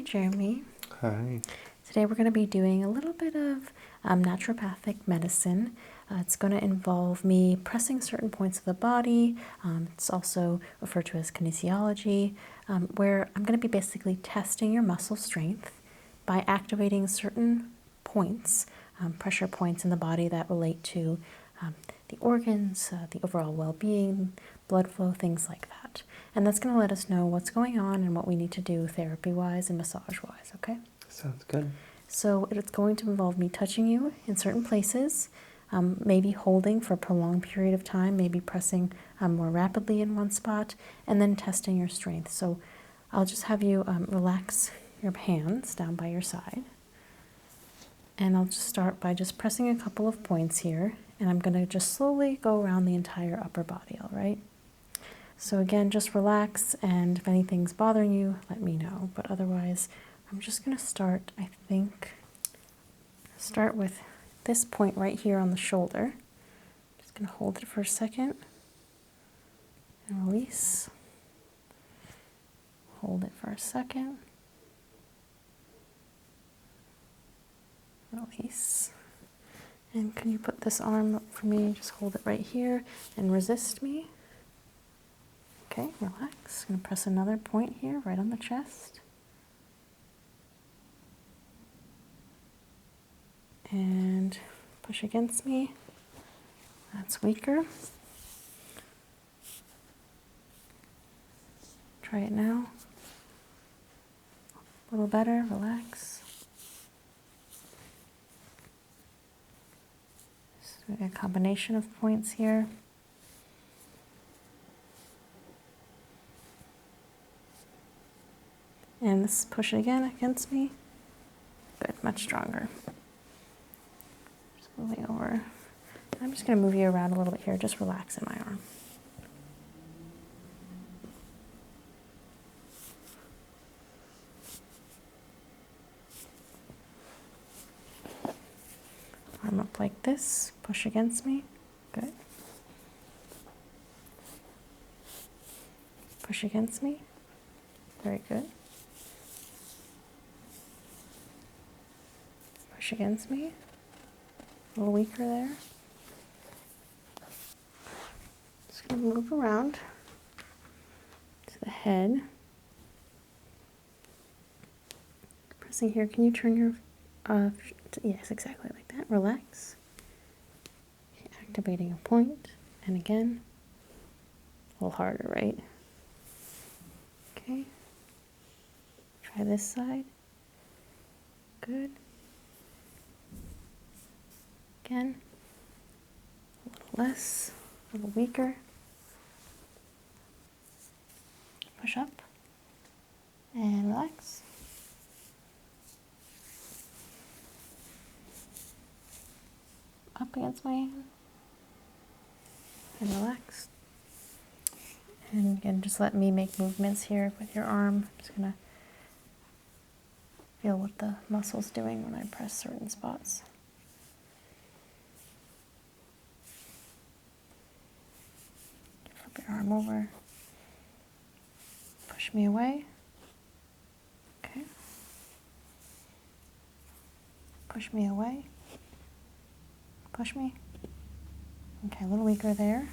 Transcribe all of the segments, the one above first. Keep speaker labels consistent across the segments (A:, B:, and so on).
A: Jeremy.
B: Hi.
A: Today we're going to be doing a little bit of naturopathic medicine. It's going to involve me pressing certain points of the body. It's also referred to as kinesiology, where I'm going to be basically testing your muscle strength by activating certain points, pressure points in the body that relate to the organs, the overall well-being, blood flow, things like that. And that's going to let us know what's going on and what we need to do therapy-wise and massage-wise, okay?
B: Sounds good.
A: So it's going to involve me touching you in certain places, maybe holding for a prolonged period of time, maybe pressing more rapidly in one spot, and then testing your strength. So I'll just have you relax your hands down by your side. And I'll just start by just pressing a couple of points here, and I'm going to just slowly go around the entire upper body, all right? So again, just relax, and if anything's bothering you, let me know. But otherwise, I'm just going to start with this point right here on the shoulder. Just going to hold it for a second and release. Hold it for a second. Release. And can you put this arm up for me? Just hold it right here and resist me. Okay, relax. I'm going to press another point here, right on the chest. And push against me. That's weaker. Try it now. A little better, relax. So a combination of points here. And this push it again against me. Good, much stronger. Just moving over. I'm just going to move you around a little bit here. Just relax in my arm. Arm up like this. Push against me. Good. Push against me. Very good. Push against me. A little weaker there. Just going to move around to the head. Pressing here. Can you turn your... yes, exactly like that. Relax. Okay, activating a point. And again. A little harder, right? Okay. Try this side. Good. Again, a little less, a little weaker. Push up and relax. Up against my hand and relax. And again, just let me make movements here with your arm. I'm just gonna feel what the muscle's doing when I press certain spots. Flip your arm over. Push me away. Okay. Push me away. Push me. Okay, a little weaker there.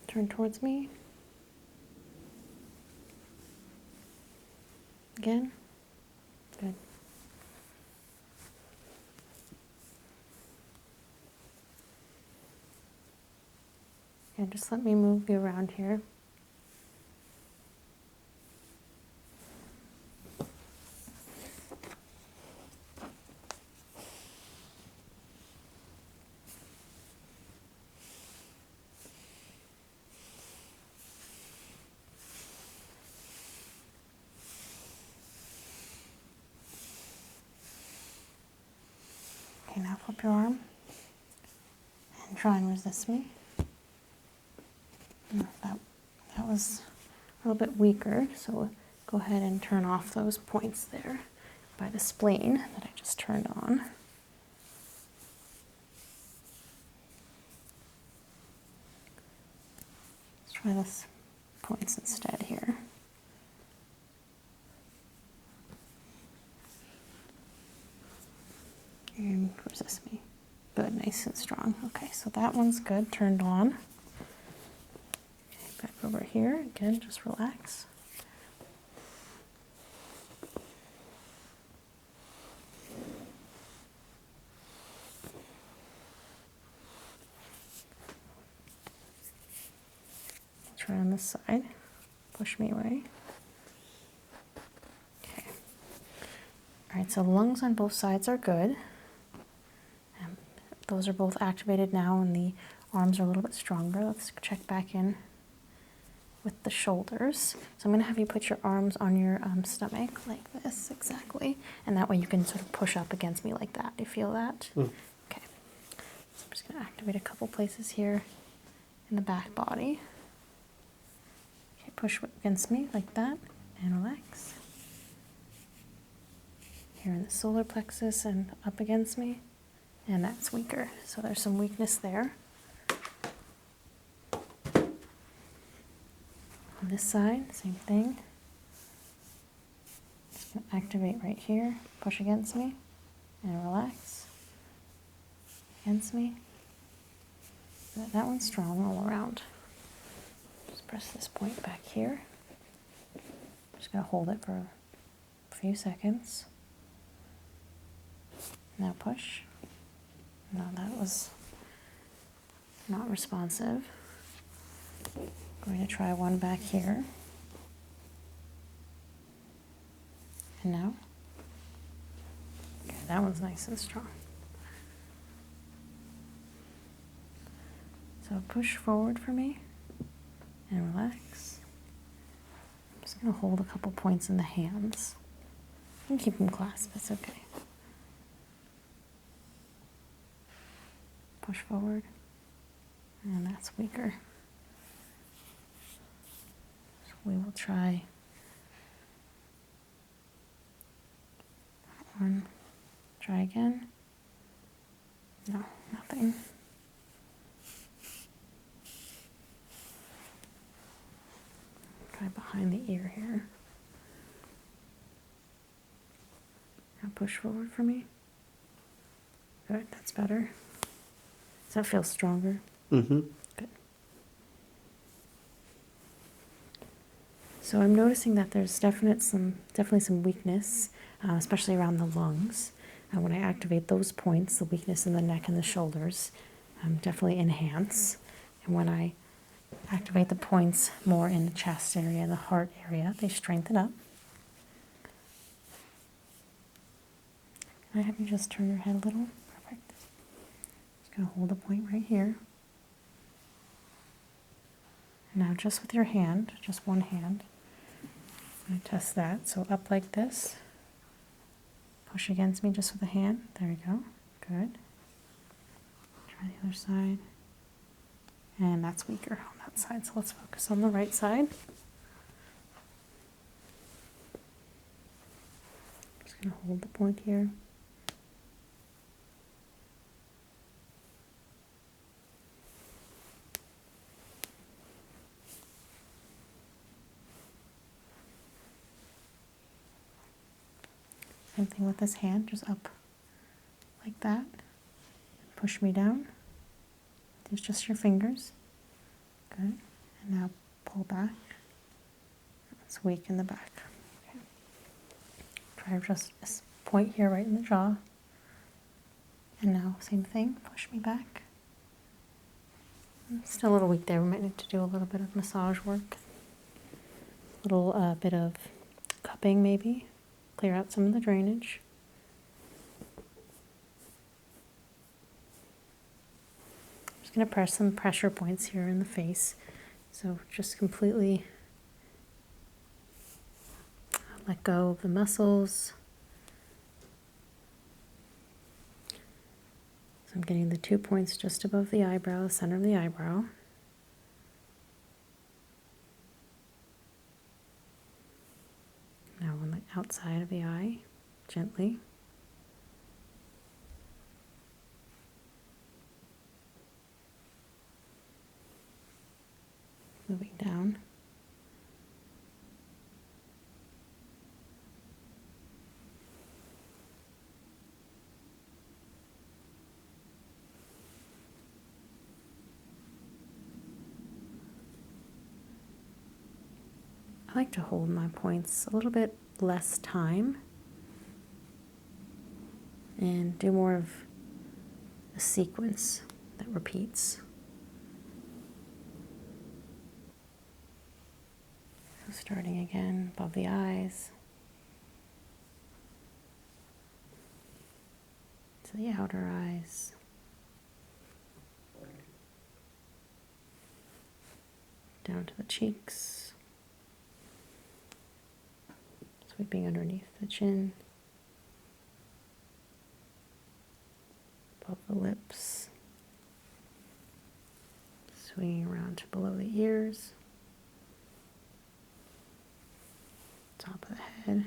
A: Turn towards me. Again. Good. And just let me move you around here. Okay, now flip your arm and try and resist me. That was a little bit weaker, so go ahead and turn off those points there. by the spleen that I just turned on. Let's try this points instead here. And resist me. Good, nice and strong. Okay, so that one's good, turned on. Okay, back over here, again, just relax. Try on this side, push me away. Okay. All right, so the lungs on both sides are good. Those are both activated now, and the arms are a little bit stronger. Let's check back in with the shoulders. So I'm going to have you put your arms on your stomach like this, exactly. And that way you can sort of push up against me like that. Do you feel that? Okay. So I'm just going to activate a couple places here in the back body. Okay, push against me like that and relax. Here in the solar plexus and up against me. And that's weaker. So there's some weakness there. On this side, same thing. Just going to activate right here. Push against me and relax. Against me. That one's strong all around. Just press this point back here. Just going to hold it for a few seconds. Now push. No, that was not responsive. Going to try one back here. And now? Okay, that one's nice and strong. So push forward for me and relax. I'm just going to hold a couple points in the hands. You can keep them clasped, it's okay. Push forward, and that's weaker. So we will try that one. Try again. No, nothing. Try behind the ear here. Now push forward for me. Good, that's better. Does that feel stronger?
B: Mm-hmm.
A: Good. So I'm noticing that there's definitely some weakness, especially around the lungs. And when I activate those points, the weakness in the neck and the shoulders definitely enhance. And when I activate the points more in the chest area and the heart area, they strengthen up. Can I have you just turn your head a little? Perfect. Going to hold a point right here. Now just with your hand, just one hand, I'm going to test that. So up like this. Push against me just with a hand. There we go. Good. Try the other side. And that's weaker on that side. So let's focus on the right side. Just going to hold the point here. Same thing with this hand, just up like that. Push me down. Use just your fingers. Good. And now pull back. It's weak in the back. Okay. Try just this point here right in the jaw. And now same thing, push me back. Still a little weak there. We might need to do a little bit of massage work. A little bit of cupping maybe. Clear out some of the drainage. I'm just going to press some pressure points here in the face. So just completely let go of the muscles. So I'm getting the 2 points just above the eyebrow, the center of the eyebrow. Now on the outside of the eye. gently. Moving down. I like to hold my points a little bit less time and do more of a sequence that repeats. So starting again above the eyes, to the outer eyes, down to the cheeks, sweeping underneath the chin, above the lips, swinging around to below the ears, top of the head.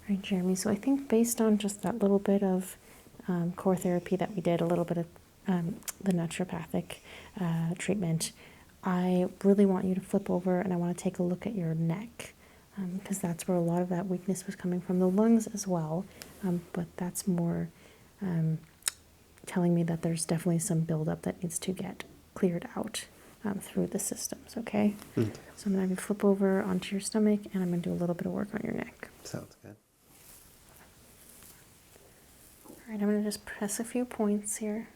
A: Right, Jeremy. So I think based on just that little bit of core therapy that we did, a little bit of the naturopathic treatment, I really want you to flip over and I want to take a look at your neck, because that's where a lot of that weakness was coming from. The lungs as well, but that's more telling me that there's definitely some buildup that needs to get cleared out through the systems, okay?
B: Okay.
A: So I'm going to have you flip over onto your stomach and I'm going to do a little bit of work on your neck.
B: Sounds good.
A: All right, I'm going to just press a few points here.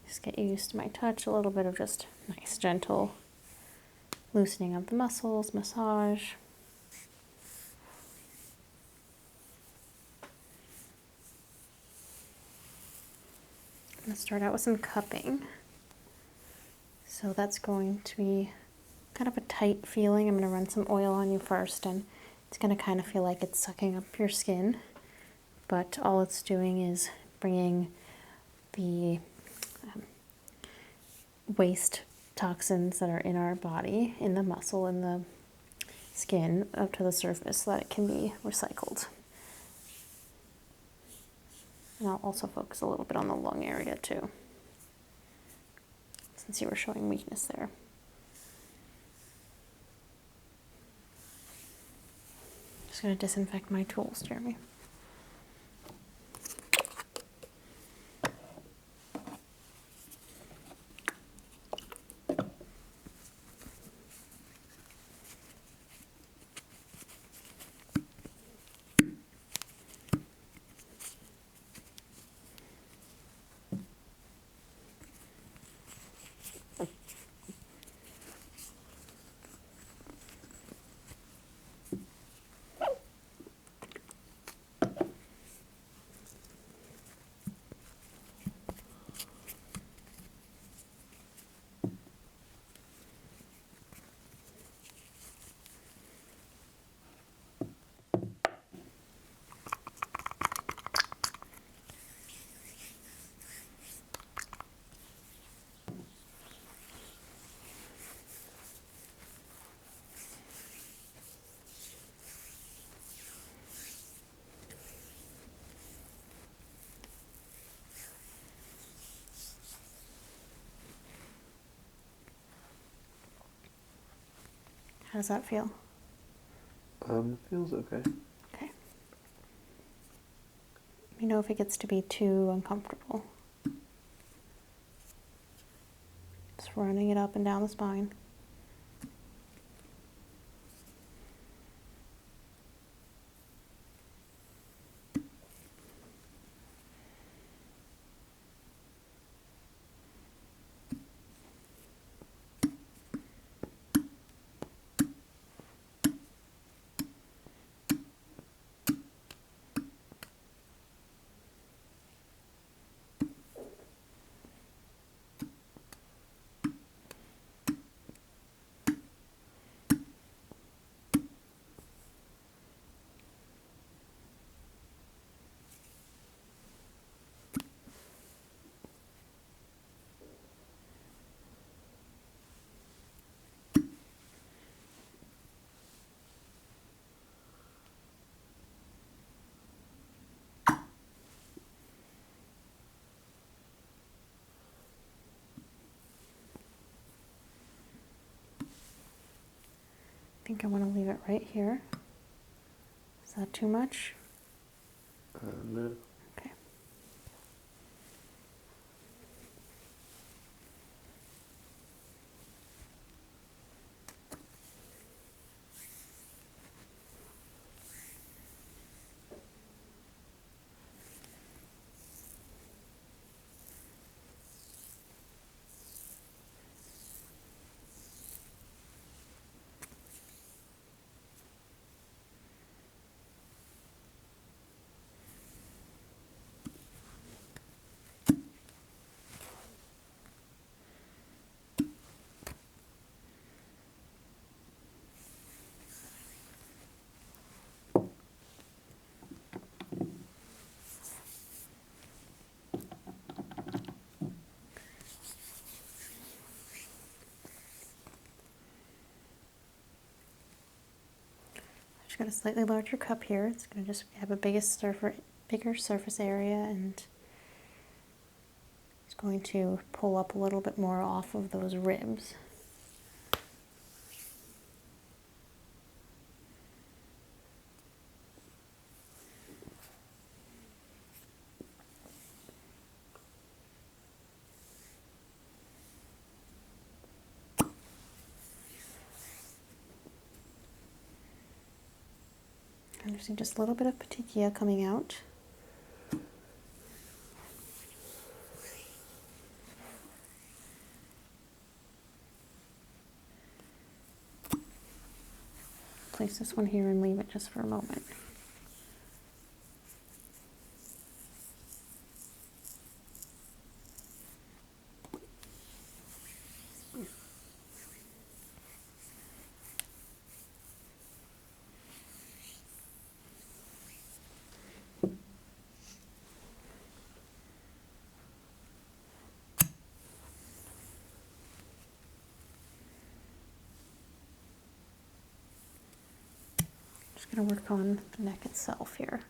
A: Just get used to my touch, a little bit of just nice, gentle loosening of the muscles, massage. I'm going to start out with some cupping. So that's going to be kind of a tight feeling. I'm going to run some oil on you first, and it's going to kind of feel like it's sucking up your skin. But all it's doing is bringing the waste toxins that are in our body, in the muscle, in the skin, up to the surface so that it can be recycled. And I'll also focus a little bit on the lung area too, since you were showing weakness there. Just going to disinfect my tools, Jeremy. How does that feel?
B: Feels okay.
A: Okay. Let me know if it gets to be too uncomfortable. Just running it up and down the spine. I think I want to leave it right here. Is that too much?
B: No.
A: Okay. I've got a slightly larger cup here. It's going to just have a bigger surface area, and it's going to pull up a little bit more off of those ribs. And there's just a little bit of petechia coming out. Place this one here and leave it just for a moment. Just going to work on the neck itself here.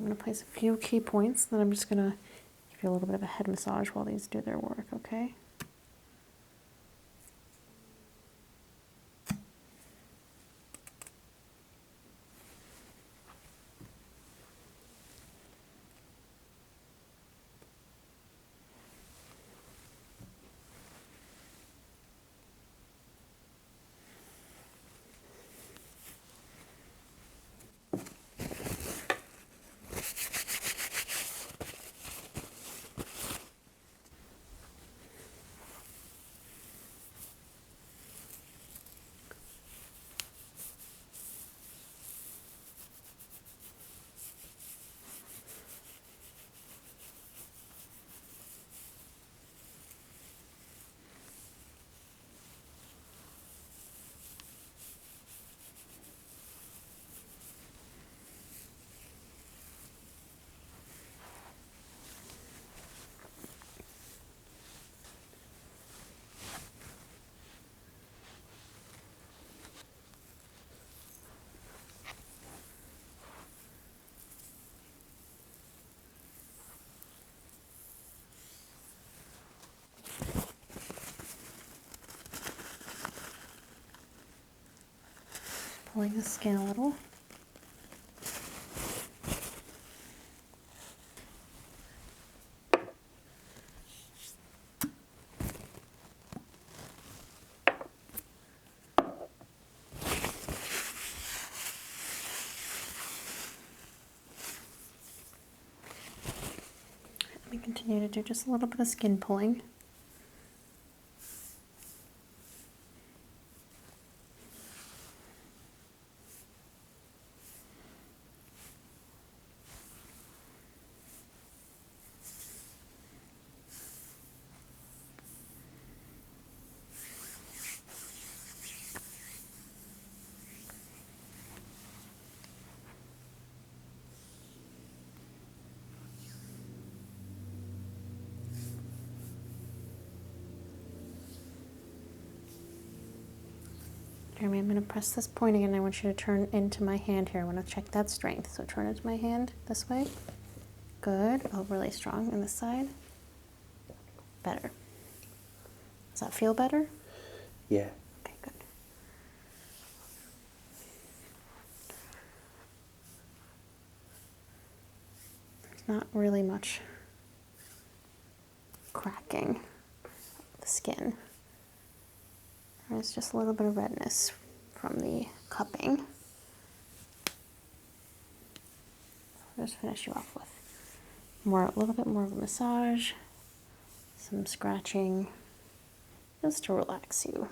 A: I'm going to place a few key points, then I'm just going to give you a little bit of a head massage while these do their work, okay? pulling the skin a little. Let me continue to do just a little bit of skin pulling. Jeremy, I'm going to press this point again. I want you to turn into my hand here. I want to check that strength. So turn into my hand this way. Good. Oh, really strong on this side. Better. Does that feel better?
B: Yeah.
A: Okay, good. There's not really much cracking of the skin. There's just a little bit of redness from the cupping. I'll just finish you off with a little bit more of a massage, some scratching, just to relax you.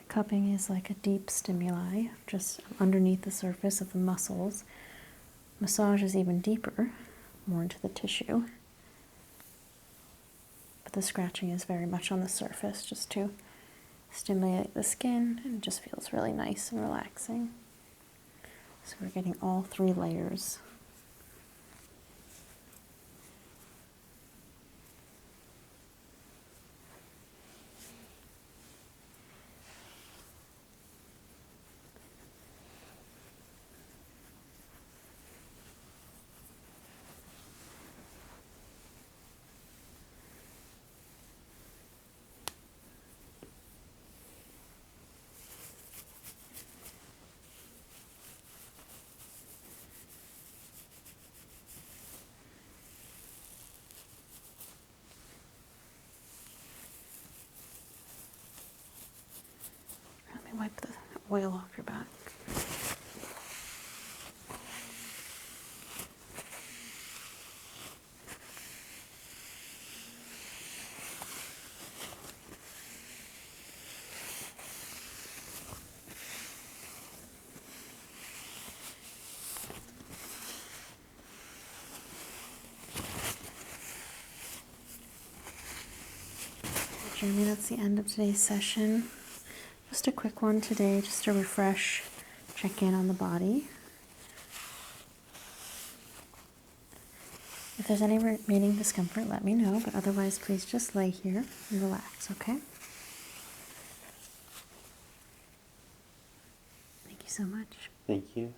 A: Cupping is like a deep stimuli, just underneath the surface of the muscles. Massage is even deeper, more into the tissue. But the scratching is very much on the surface, just to stimulate the skin, and it just feels really nice and relaxing. So we're getting all 3 layers. Let me wipe the oil off your back. Jeremy, that's the end of today's session. Just a quick one today, just to refresh, check in on the body. If there's any remaining discomfort, let me know, but otherwise please just lay here and relax, okay? Thank you so much.
B: Thank you.